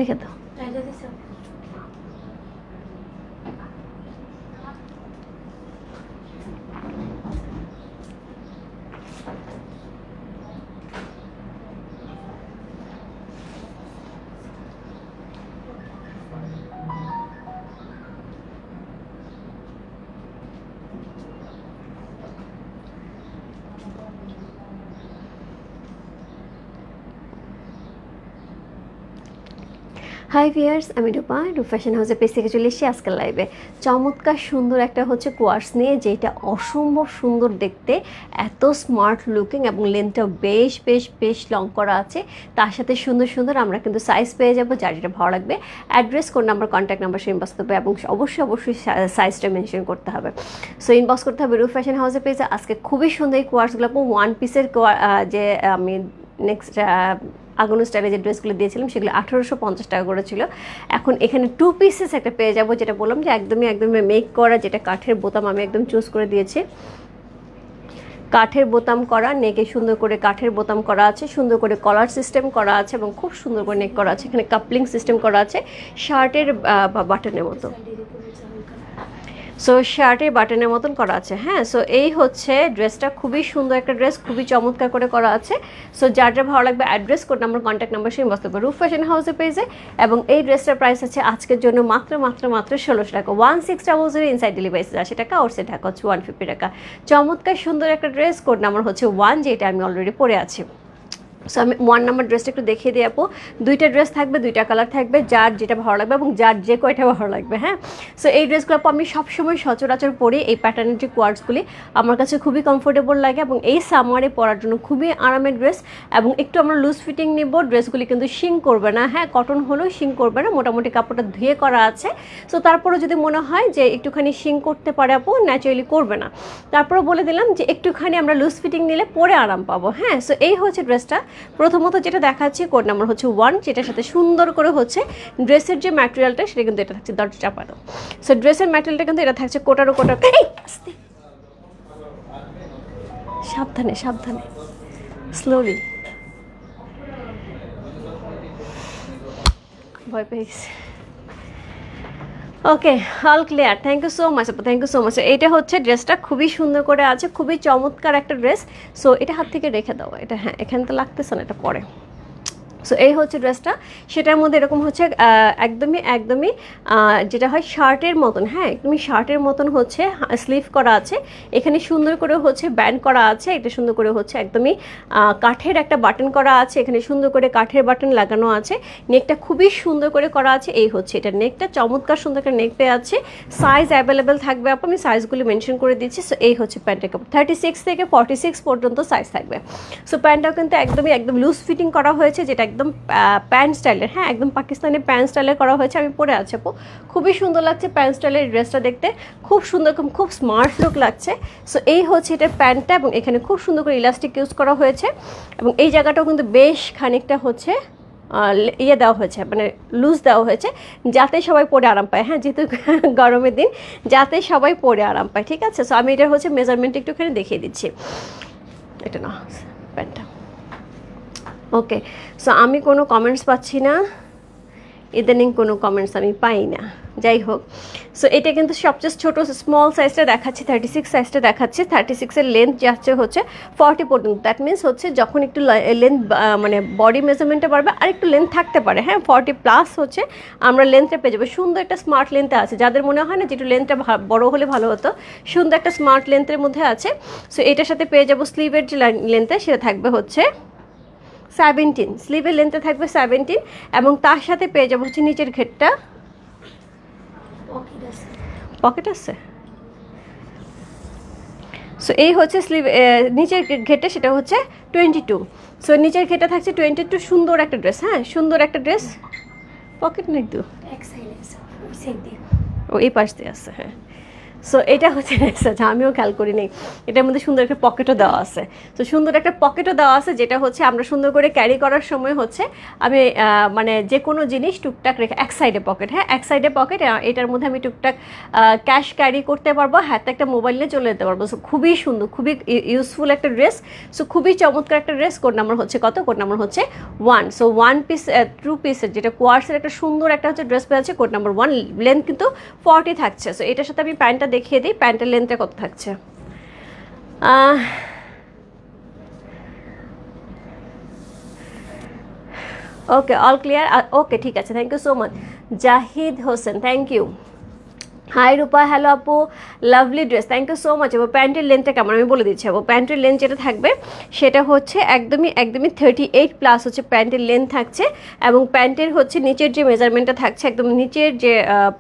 রেখে দাও। High viewers, আমি রূপা ফ্যাশন হাউসের পেজ থেকে চলে এসেছি আজকের লাইভে। চমৎকার সুন্দর একটা হচ্ছে কোয়ার্টস নিয়ে, যেটা অসম্ভব সুন্দর দেখতে, এত স্মার্ট লুকিং এবং লেন্থটাও বেশ বেশ বেশ লং করা আছে। তার সাথে সুন্দর সুন্দর আমরা কিন্তু সাইজ পেয়ে যাবো, যার যেটা ভালো লাগবে। Address, code number, contact number সে ইনবক্স করতে হবে এবং অবশ্যই সাইজটা মেনশন করতে হবে। সো ইনবক্স করতে হবে রূপ ফ্যাশন হাউসের পেজে। আজকে খুবই সুন্দর এই কোয়ার্টসগুলো, ওয়ান পিসের যে আমি নেক্সট আগুন স্টাইলে যে ড্রেসগুলো দিয়েছিলাম সেগুলো 1850 টাকা করে ছিল। এখন এখানে 2 পিসেস একটা পেয়ে যাবো, যেটা বললাম যে একদমই মেক করা, যেটা কাঠের বোতাম আমি একদম চুজ করে দিয়েছি। কাঠের বোতাম করা, নেকে সুন্দর করে কাঠের বোতাম করা আছে, সুন্দর করে কলার সিস্টেম করা আছে এবং খুব সুন্দর করে নেক করা আছে। এখানে কাপলিং সিস্টেম করা আছে শার্টের বাটনের মতো। সো শার্টের বাটনের মতন করা আছে। হ্যাঁ, সো এই হচ্ছে ড্রেসটা, খুবই সুন্দর একটা ড্রেস, খুবই চমৎকার করে করা আছে। সো যার যা ভালো লাগবে address, code number, contact number সে বসতে পারবে রূপ ফ্যাশন হাউসের পেজে। এবং এই ড্রেসটার প্রাইস আছে আজকের জন্য মাত্র 1600 টাকা। 1600 ইনসাইড ডেলিভারি 80 টাকা, আউটসাইড ঢাকা হচ্ছে 150 টাকা। চমৎকার সুন্দর একটা ড্রেস, কোড নাম্বার হচ্ছে 1, যেটা আমি অলরেডি পরে আছি। সো আমি 1 নাম্বার ড্রেসটা একটু দেখিয়ে দিয়ে আপু। 2টা ড্রেস থাকবে, 2টা কালার থাকবে, যার যেটা ভালো লাগবে এবং যার যে কয়টা ভালো লাগবে। হ্যাঁ, সো এই ড্রেসগুলো আমি সবসময় সচরাচর পরি। এই প্যাটার্নের যে কোয়ার্টসগুলি আমার কাছে খুবই কমফোর্টেবল লাগে এবং এই সামারে পরার জন্য খুবই আরামের ড্রেস। এবং একটু আমরা লুজ ফিটিং নিব, ড্রেসগুলি কিন্তু শিং করবে না। হ্যাঁ, কটন হলেও শিং করবে না, মোটামুটি কাপড়টা ধুয়ে করা আছে। সো তারপরে যদি মনে হয় যে একটুখানি শিং করতে পারে আপু, ন্যাচারালি করবে না। তারপরে বলে দিলাম যে একটুখানি আমরা লুজ ফিটিং নিলে পরে আরাম পাবো। হ্যাঁ, সো এই হচ্ছে ড্রেসটা। প্রথমত যেটা দেখাচ্ছি, কোড নাম্বার হচ্ছে 1, যেটার সাথে সুন্দর করে হচ্ছে ড্রেসের যে ম্যাটেরিয়ালটা সেটা কিন্তু এটা থাকছে, দরজা চাপানো। সো ড্রেসের ম্যাটেরিয়ালটা কিন্তু এটা থাকছে কোটার সাবধানে সাবধানে, স্লোলি, ভয় পেয়ে গেছে। Okay, all clear. Thank you so much আপু, থ্যাংক ইউ সো মাচ। এটা হচ্ছে ড্রেসটা, খুবই সুন্দর করে আছে, খুবই চমৎকার একটা ড্রেস। সো এটা হাত থেকে রেখে দাও, এটা হ্যাঁ এখানে তো লাগতেছে না, এটা পরে। সো এই হচ্ছে ড্রেসটা, সেটার মধ্যে এরকম হচ্ছে একদমই যেটা হয় শার্টের মতন। হ্যাঁ, একদমই শার্টের মতন হচ্ছে স্লিভ করা আছে। এখানে সুন্দর করে হচ্ছে ব্যান্ড করা আছে, এটা সুন্দর করে হচ্ছে একদমই কাঠের একটা বাটন করা আছে, এখানে সুন্দর করে কাঠের বাটন লাগানো আছে। নেকটা খুবই সুন্দর করে করা আছে। এই হচ্ছে এটা নেকটা, চমৎকার সুন্দর একটা নেক পেয়ে আছে। সাইজ অ্যাভেলেবেল থাকবে আপু, আমি সাইজগুলি মেনশন করে দিচ্ছি। সো এই হচ্ছে প্যান্টের কাপড়, 36 থেকে 46 পর্যন্ত সাইজ থাকবে। সো প্যান্টটাও কিন্তু একদম লুজ ফিটিং করা হয়েছে, যেটা একদম প্যান্ট স্টাইলের। হ্যাঁ, একদম পাকিস্তানি প্যান্ট স্টাইলের করা হয়েছে। আমি পরে আছি আপু, খুবই সুন্দর লাগছে প্যান্ট স্টাইলের ড্রেসটা দেখতে, খুব সুন্দর, খুব স্মার্ট লুক লাগছে। সো এই হচ্ছে এটার প্যান্টটা এবং এখানে খুব সুন্দর করে ইলাস্টিক ইউজ করা হয়েছে এবং এই জায়গাটাও কিন্তু বেশ খানিকটা হচ্ছে দেওয়া হয়েছে, মানে লুজ দেওয়া হয়েছে, যাতে সবাই পরে আরাম পায়। হ্যাঁ, যেহেতু গরমের দিন, যাতে সবাই পরে আরাম পায়। ঠিক আছে, সো আমি এটা হচ্ছে মেজারমেন্ট একটুখানি দেখিয়ে দিচ্ছি। এটা না প্যান্টটা। ওকে, সো আমি কোনো কমেন্টস পাচ্ছি না, ইদানিং কোনো কমেন্টস আমি পাই না। যাই হোক, সো এটা কিন্তু সবচেয়ে ছোটো স্মল সাইজটা দেখাচ্ছি, 36 সাইজটা দেখাচ্ছি। 36-এর লেন্থ যাচ্ছে হচ্ছে 40 পর্যন্ত। দ্যাট মিনস হচ্ছে যখন একটু লেন্থ মানে বডি মেজারমেন্টটা বাড়বে আর একটু লেন্থ থাকতে পারে। হ্যাঁ, 40+ হচ্ছে আমরা লেন্থটা পেয়ে যাবো। সুন্দর একটা স্মার্ট লেন্থে আছে, যাদের মনে হয় না যে একটু লেন্থটা বড় হলে ভালো হতো, সুন্দর একটা স্মার্ট লেন্থের মধ্যে আছে। সো এটার সাথে পেয়ে যাবো স্লিভের যে লেন্থটা, সেটা থাকবে হচ্ছে 17, স্লিভের লেন্থে থাকবে 17 এবং তার সাথে পেয়ে যাবো হচ্ছে নিচের ঘেরটা, পকেট আছে। সো এই হচ্ছে স্লিভ, নিচের ঘেরটা সেটা হচ্ছে 22। সো নিচের ঘেরটা থাকছে 22। সুন্দর একটা ড্রেস। হ্যাঁ, সুন্দর একটা ড্রেস। পকেট নেই তো, ও এই পাশ দিয়ে আছে। হ্যাঁ, সো এটা হচ্ছে নেক্সট। আচ্ছা, আমিও খেয়াল করি নেই, এটার মধ্যে সুন্দর একটা পকেটও দেওয়া আছে। তো সুন্দর একটা পকেটও দেওয়া আছে, যেটা হচ্ছে আমরা সুন্দর করে ক্যারি করার সময় হচ্ছে আমি মানে যে কোনো জিনিস টুকটাক রেখে, এক সাইডে পকেট, হ্যাঁ এক সাইডে পকেট, এটার মধ্যে আমি টুকটাক ক্যাশ ক্যারি করতে পারবো, হাতে একটা মোবাইল নিয়ে চলে যেতে পারবো। সো খুবই সুন্দর, খুবই ইউজফুল একটা ড্রেস। সো খুবই চমৎকার একটা ড্রেস। কোড নাম্বার হচ্ছে কত? কোড নাম্বার হচ্ছে 1। সো 1 পিস 2 পিসের যেটা কোয়ার্সের একটা সুন্দর একটা হচ্ছে ড্রেস পেয়ে আছে। কোড নাম্বার 1, লেন্থ কিন্তু 40 থাকছে। সো এটার সাথে আমি প্যান্টটা দেখিয়ে দিই, প্যান্টের লেন্থটা কত থাকছে। ওকে, অল ক্লিয়ার। ওকে, ঠিক আছে, thank you so much Jahid Hossain, thank you. Hi Rupa, hello আপু, lovely dress, thank you so much. এবং প্যান্টের লেন্থটা কেমন আমি বলে দিচ্ছি। এবং প্যান্টের লেন্থ যেটা থাকবে সেটা হচ্ছে একদমই 38 প্লাস হচ্ছে প্যান্টের লেন্থ থাকছে। এবং প্যান্টের হচ্ছে নিচের যে মেজারমেন্টটা থাকছে, একদম নিচের যে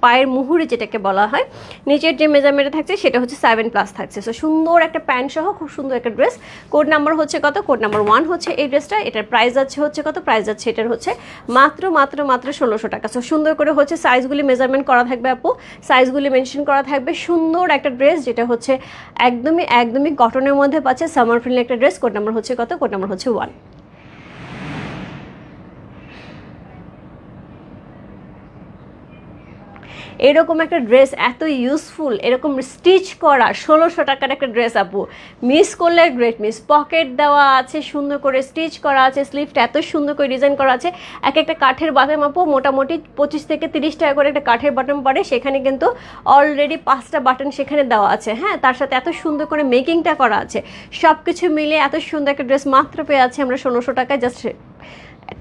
পায়ের মুহুরি যেটাকে বলা হয়, নিচের যে মেজারমেন্টটা থাকছে সেটা হচ্ছে 7 প্লাস থাকছে। সো সুন্দর একটা প্যান্ট সহ খুব সুন্দর একটা ড্রেস। কোড নাম্বার হচ্ছে কত? কোড নাম্বার 1 হচ্ছে এই ড্রেসটা। এটার প্রাইস আছে হচ্ছে কত? প্রাইস আছে এটার হচ্ছে মাত্র 1600 টাকা। সো সুন্দর করে হচ্ছে সাইজগুলি মেজারমেন্ট করা থাকবে আপু, সাইজ গুলি মেনশন করা থাকবে। সুন্দর একটা ড্রেস, যেটা হচ্ছে একদমই কটনের মধ্যে পাচ্ছে, সামার ফ্রেন্ডলি একটা ড্রেস। কোড নাম্বার হচ্ছে কত? কোড নাম্বার হচ্ছে 1। এরকম একটা ড্রেস এত ইউজফুল, এরকম স্টিচ করা 1600 টাকার একটা ড্রেস আপু, মিস করলে গ্রেট মিস। পকেট দেওয়া আছে, সুন্দর করে স্টিচ করা আছে, স্লিভটা এত সুন্দর করে ডিজাইন করা আছে। এক একটা কাঠের বাটন আপু মোটামুটি 25 থেকে 30 টাকা করে একটা কাঠের বাটন পড়ে, সেখানে কিন্তু অলরেডি 5টা বাটন সেখানে দেওয়া আছে। হ্যাঁ, তার সাথে এত সুন্দর করে মেকিংটা করা আছে, সব কিছু মিলে এত সুন্দর একটা ড্রেস মাত্র পেয়ে আছি আমরা 1600 টাকায়। Just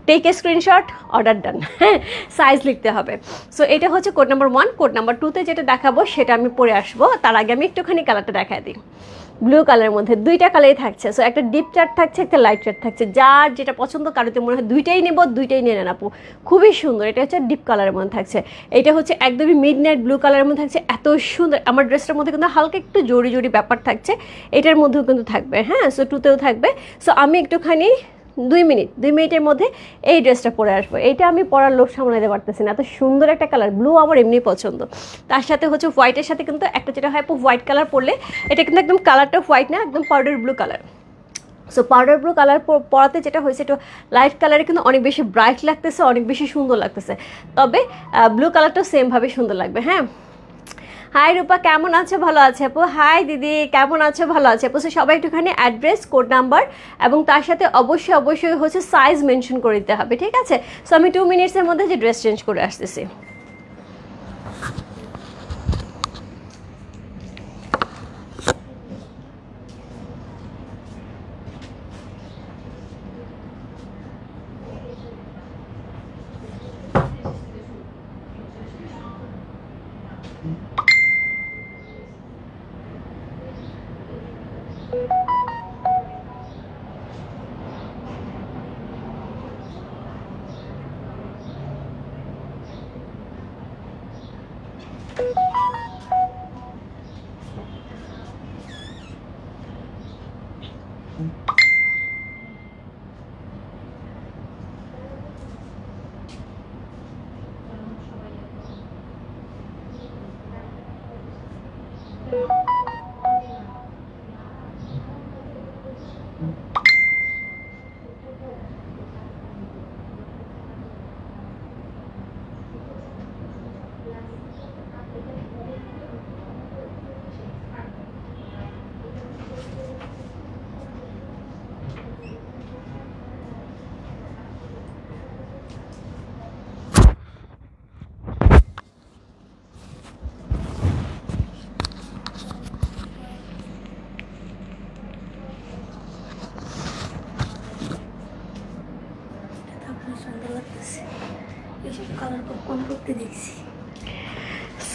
take a screenshot, order done. হ্যাঁ, সাইজ লিখতে হবে। সো এটা হচ্ছে কোড নাম্বার 1। কোড নাম্বার 2তে যেটা দেখাবো সেটা আমি পরে আসবো, তার আগে আমি একটুখানি কালারটা দেখাই দিই। ব্লু কালারের মধ্যে 2টা কালারই থাকছে। সো একটা ডিপ চার্ট থাকছে, একটা লাইট চার্ট থাকছে। যার যেটা পছন্দ, কারোতে মনে হয় 2টাই নেব, 2টাই নিয়ে নেন আপু, খুবই সুন্দর। এটা হচ্ছে ডিপ কালারের মধ্যে থাকছে, এটা হচ্ছে একদমই মিড নাইট ব্লু কালারের মধ্যে থাকছে। এত সুন্দর। আমার ড্রেসটার মধ্যে কিন্তু হালকা একটু জড়ি জড়ি ব্যাপার থাকছে, এটার মধ্যেও কিন্তু থাকবে। হ্যাঁ, সো 2তেও থাকবে। সো আমি একটুখানি 2 মিনিটের মধ্যে এই ড্রেসটা পরে আসবো। এইটা আমি পরার লোভ সামলাতে পারতেছি না, এত সুন্দর একটা কালার। ব্লু আমার এমনি পছন্দ, তার সাথে হচ্ছে হোয়াইটের সাথে কিন্তু একটা যেটা হয় হোয়াইট কালার পরলে, এটা কিন্তু একদম কালারটা হোয়াইট না, একদম powder blue colour. So powder blue colour পরাতে যেটা হয়েছে, একটু লাইট কালারে কিন্তু অনেক বেশি ব্রাইট লাগতেছে, অনেক বেশি সুন্দর লাগতেছে। তবে ব্লু কালারটাও সেমভাবে সুন্দর লাগবে। হ্যাঁ, হাই রূপা, কেমন আছো? ভালো আছে আপু। হাই দিদি, কেমন আছো? ভালো আছে আপু। সবাই একটুখানি অ্যাড্রেস, কোড নাম্বার এবং তার সাথে অবশ্যই হচ্ছে সাইজ মেনশন করে দিতে হবে, ঠিক আছে? সো আমি 2 মিনিটসের মধ্যে যে ড্রেস চেঞ্জ করে আসতেছি।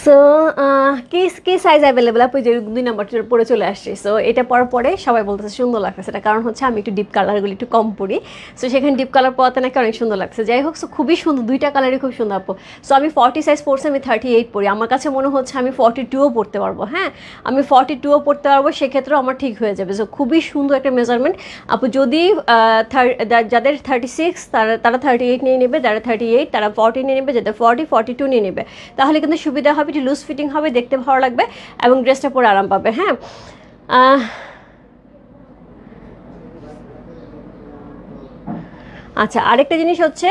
সো কি সাইজ অ্যাভেলেবেল আপু? যে 2 নাম্বারটা পরে চলে আসছে। সো এটা পরার পরে সবাই বলতেছে সুন্দর লাগতেছে। এটা কারণ হচ্ছে আমি একটু ডিপ কালারগুলি একটু কম পরি, সো সেখানে ডিপ কালার পরাতে নাকি অনেক সুন্দর লাগছে। যাই হোক, সো খুবই সুন্দর, 2টা কালারই খুব সুন্দর আপু। সো আমি 40 সাইজ পরছি, আমি 38 পরি। আমার কাছে মনে হচ্ছে আমি 42ও পরতে পারবো। হ্যাঁ, আমি 42ও পরতে পারবো, সেক্ষেত্রেও আমার ঠিক হয়ে যাবে। সো খুবই সুন্দর একটা মেজারমেন্ট আপু। যদি যাদের 36 তারা 38 নিয়ে নেবে, যারা 38 তারা 40 নিয়ে নেবে, যাদের 40 42 নিয়ে নেবে, তাহলে কিন্তু সুবিধা হবে। একটু লুজ ফিটিং হবে, দেখতে ভালো লাগবে এবং ড্রেসটা পরে আরাম পাবে। হ্যাঁ, আচ্ছা, আরেকটা জিনিস হচ্ছে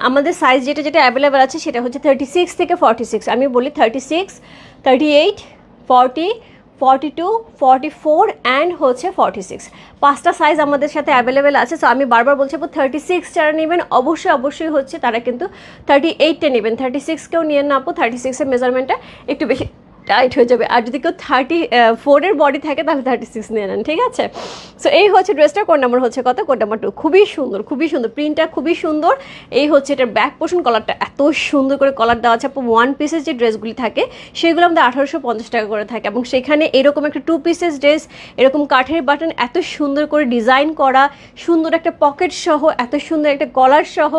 আমাদের সাইজ যেটা অ্যাভেলেবেল আছে সেটা হচ্ছে 36 থেকে 46। আমি বলি 36, 38, 40, 42, 44 অ্যান্ড হচ্ছে 46, 5টা সাইজ আমাদের সাথে অ্যাভেলেবেল আছে। সো আমি বারবার বলছি 36 যারা নেবেন অবশ্যই হচ্ছে তারা কিন্তু 38টা নেবেন, 36কেও নিয়ে না আপু, 36এর মেজারমেন্টটা একটু বেশি টাইট হয়ে যাবে। আর যদি কেউ 34-এর বডি থাকে তাহলে 36 নিয়ে নেন, ঠিক আছে। সো এই হচ্ছে ড্রেসটা, কোড নাম্বার হচ্ছে কত? Code number 2। খুবই সুন্দর, প্রিন্টটা খুবই সুন্দর। এই হচ্ছে এটার ব্যাক পোর্শন, কলারটা এত সুন্দর করে কলার দেওয়া আছে আপু। 1 পিসের যে ড্রেসগুলি থাকে সেগুলো আমাদের 1850 টাকা করে থাকে, এবং সেখানে এরকম একটা 2 পিসেস ড্রেস, এরকম কাঠের বাটন এত সুন্দর করে ডিজাইন করা, সুন্দর একটা পকেট সহ, এত সুন্দর একটা কলার সহ,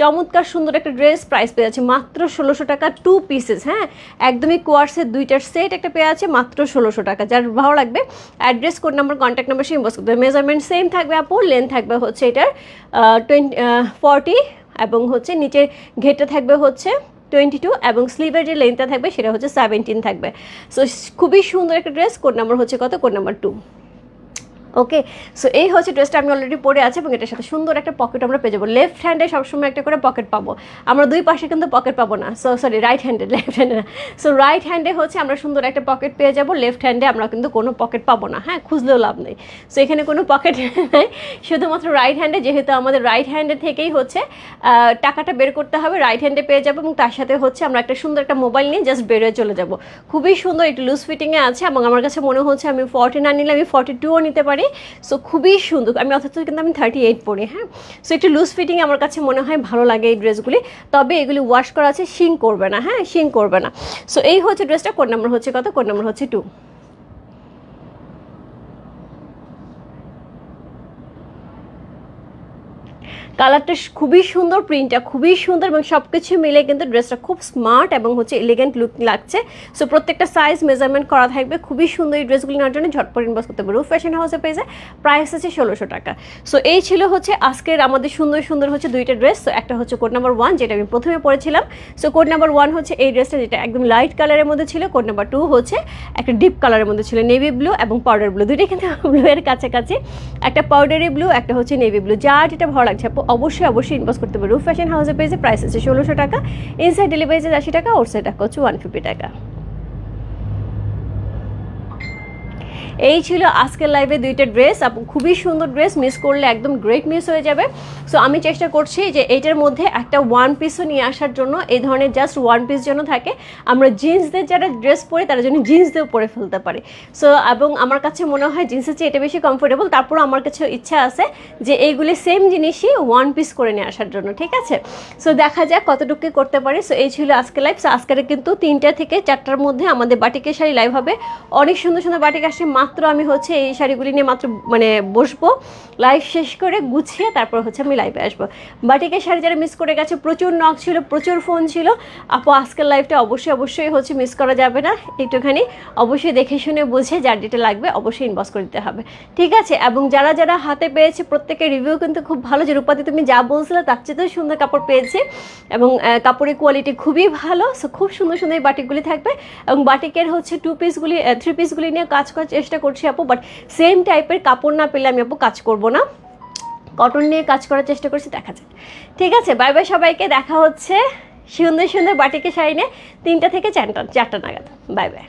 চমৎকার সুন্দর একটা ড্রেস প্রাইস পেয়ে যাচ্ছে মাত্র 1600 টাকা, 2 পিসেস। হ্যাঁ, একদমই কোয়ার্সের 2টার সেট একটা পেয়ে আছে মাত্র 1600 টাকা। যার ভালো লাগবে address, code number, contact number সে ইনবক্স করতে হবে। মেজারমেন্ট সেম থাকবে আপু, লেন্থ থাকবে হচ্ছে এটার 40 এবং হচ্ছে নিচের ঘেরটা থাকবে হচ্ছে 22 এবং স্লিভের যে লেন্থটা থাকবে সেটা হচ্ছে 17 থাকবে। সো খুবই সুন্দর একটা ড্রেস, কোড নাম্বার হচ্ছে কত? Code number 2। ওকে, সো এই হচ্ছে ড্রেসটা আমি অলরেডি পরে আছে এবং এটার সাথে সুন্দর একটা পকেট আমরা পেয়ে যাবো। লেফট হ্যান্ডে সবসময় একটা করে পকেট পাবো আমরা, দুই পাশে কিন্তু পকেট পাবো না। সরি, রাইট হ্যান্ডে, লেফট হ্যান্ডে না। সো রাইট হ্যান্ডে হচ্ছে আমরা সুন্দর একটা পকেট পেয়ে যাবো, লেফট হ্যান্ডে আমরা কিন্তু কোনো পকেট পাবো না। হ্যাঁ, খুঁজলেও লাভ নেই। সো এখানে কোনো পকেট নেই, শুধুমাত্র রাইট হ্যান্ডে, যেহেতু আমাদের রাইট হ্যান্ডে থেকেই হচ্ছে টাকাটা বের করতে হবে, রাইট হ্যান্ডে পেয়ে যাবো। এবং তার সাথে হচ্ছে আমরা একটা সুন্দর একটা মোবাইল নিয়ে জাস্ট বেরোয় চলে যাবো। খুবই সুন্দর, একটু লুজ ফিটিংয়ে আছে এবং আমার কাছে মনে হচ্ছে আমি 40 না নিলে আমি 42ও নিতে পারি। সো খুবই সুন্দর, আমি অথচ কিন্তু আমি 38 পরি। হ্যাঁ, সো একটু লুজ ফিটিং আমার কাছে মনে হয় ভালো লাগে এই ড্রেসগুলি, তবে এগুলি ওয়াশ করা আছে, শিং করবে না। হ্যাঁ, শিং করবে না। সো এই হচ্ছে ড্রেসটা, কোড নাম্বার হচ্ছে কত? কোড নাম্বার হচ্ছে 2। কালারটা খুবই সুন্দর, প্রিন্টটা খুবই সুন্দর এবং সব কিছু মিলে কিন্তু ড্রেসটা খুব স্মার্ট এবং হচ্ছে এলিগেন্ট লুক লাগছে। সো প্রত্যেকটা সাইজ মেজারমেন্ট করা থাকবে। খুবই সুন্দর এই ড্রেসগুলি নেওয়ার জন্য ঝটপট ইনবক্স করতে পারবো। ফ্যাশন হাউসে পেয়েছে, প্রাইস আছে 1600 টাকা। সো এই ছিল হচ্ছে আজকের আমাদের সুন্দর হচ্ছে 2টা ড্রেস। সো একটা হচ্ছে কোড নাম্বার 1 যেটা আমি প্রথমে পরেছিলাম। সো কোড নাম্বার 1 হচ্ছে এই ড্রেসটা যেটা একদম লাইট কালারের মধ্যে ছিল। কোড নাম্বার 2 হচ্ছে একটা ডিপ কালারের মধ্যে ছিল, নেভি ব্লু এবং পাউডার ব্লু, দুইটাই কিন্তু ব্লু এর কাছাকাছি। একটা পাউডারি ব্লু, একটা হচ্ছে নেভি ব্লু। যার যেটা ভালো লাগছে অবশ্যই ইনবক্স করতে পারবো। ফ্যাশন হাউসে পেয়েছে, প্রাইস আছে 1600 টাকা, ইনসাইড ডেলিভারি চার্জ 80 টাকা, আউটসাইড টাকা হচ্ছে 150 টাকা। এই ছিল আজকের লাইভে 2টা ড্রেস, খুবই সুন্দর ড্রেস, মিস করলে একদম গ্রেট মিস হয়ে যাবে। সো আমি চেষ্টা করছি যে এইটার মধ্যে একটা 1 পিসও নিয়ে আসার জন্য, এই ধরনের জাস্ট 1 পিস যেন থাকে, আমরা জিন্সদের যারা ড্রেস পরে তারা যেন জিন্স দিয়েও পরে ফেলতে পারি। সো এবং আমার কাছে মনে হয় জিন্সের চেয়ে এটা বেশি কমফোর্টেবল। তারপর আমার কাছে ইচ্ছা আছে যে এইগুলি সেম জিনিসই 1 পিস করে নিয়ে আসার জন্য, ঠিক আছে। সো দেখা যাক কতটুকু করতে পারি। সো এই ছিল আজকের লাইভ। সো আজকের কিন্তু 3টা থেকে 4টার মধ্যে আমাদের বাটিকের শাড়ি লাইভ হবে। অনেক সুন্দর বাটিক আসছে। মাত্র আমি হচ্ছে এই শাড়িগুলি নিয়ে মাত্র বসবো, লাইভ শেষ করে গুছিয়ে তারপর হচ্ছে আমি লাইভে আসবো। বাটিকের শাড়ি যারা মিস করে গেছে, প্রচুর নক ছিল, প্রচুর ফোন ছিল আপু। আজকের লাইভটা অবশ্যই হচ্ছে মিস করা যাবে না। একটুখানি অবশ্যই দেখে শুনে বুঝে যার যেটা লাগবে অবশ্যই ইনবক্স করে দিতে হবে, ঠিক আছে। এবং যারা হাতে পেয়েছে প্রত্যেকের রিভিউ কিন্তু খুব ভালো, যে রূপাতে তুমি যা বলছিলে তার চেয়েও সুন্দর কাপড় পেয়েছে এবং কাপড়ের কোয়ালিটি খুবই ভালো। সো খুব সুন্দর এই বাটিকগুলি থাকবে এবং বাটিকের হচ্ছে 2 পিসগুলি 3 পিসগুলি নিয়ে কাজ করার চেষ্টা করছি আপু। বাট সেম টাইপের কাপড় না পেলে আমি আপু কাজ করব না, কটন নিয়ে কাজ করার চেষ্টা করছি, দেখা যাক, ঠিক আছে। বাই বাই সবাইকে, দেখা হচ্ছে সুন্দর বাটিকের শাড়ি নিয়ে 3টা থেকে 4টা নাগাদ। Bye bye.